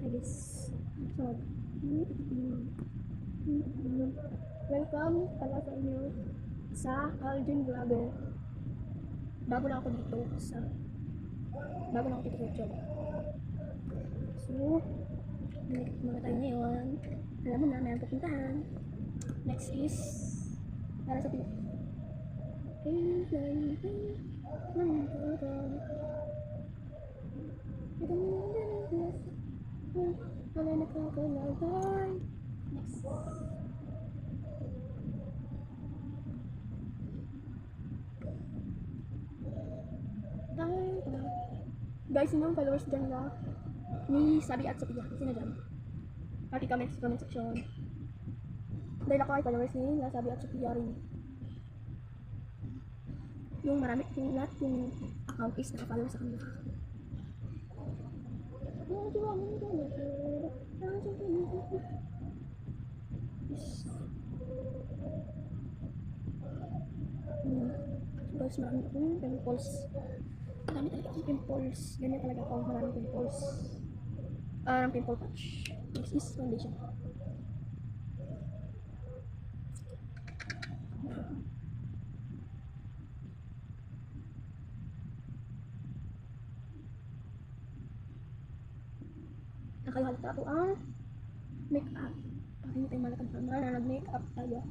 I guess. So, welcome pala sa inyo sa Aldrin Vlogger. Bago lang ako dito sa YouTube. So, mga tayo ngayon. Alam mo na, may pupuntahan. Next is para sa Pilipinas. Next. Guys, sino yung followers dyan na ni Sabi at Sophia? Sino dyan? Pati comment section. Dahil ako ay followers ni Sabi at Sophia rin. Yung marami, yung lahat yung account is naka-follow sa kanila. Guys, marami akong pimples. Marami talaga akong pimples. Ganyan talaga ako, maraming pimples. Parang pimple patch. This is foundation. Nakayhalata ako ang make-up. Para hindi tayo malakad pa na nag-make-up tayo.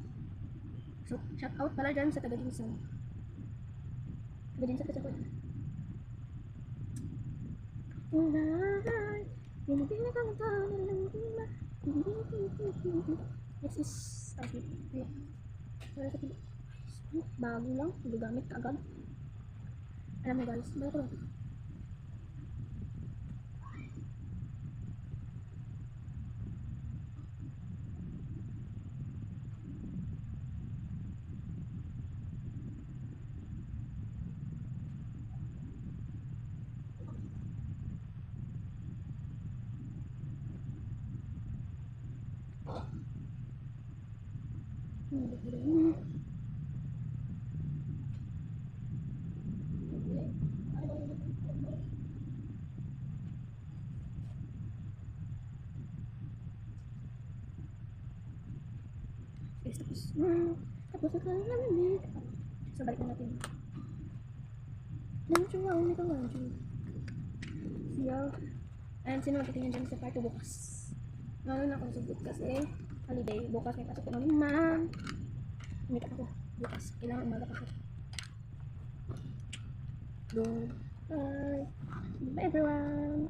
So, shout out pala dyan sa taga-Dinsan. Taga-Dinsan kasi ako. Next is bago lang, gagamit ka agad. Alam mo guys, bago lang. Tapos ito na namin. So, balik na natin. Nandiyo, may kawanjo. Siya. And sino magtitingin dyan sa part 2 bukas? Ngayon na akong sagot kasi holiday. Bukas may pasok ko ng 5. Hindi ako bukas. Kailangan umaga pa ako. Go. Bye. Bye everyone.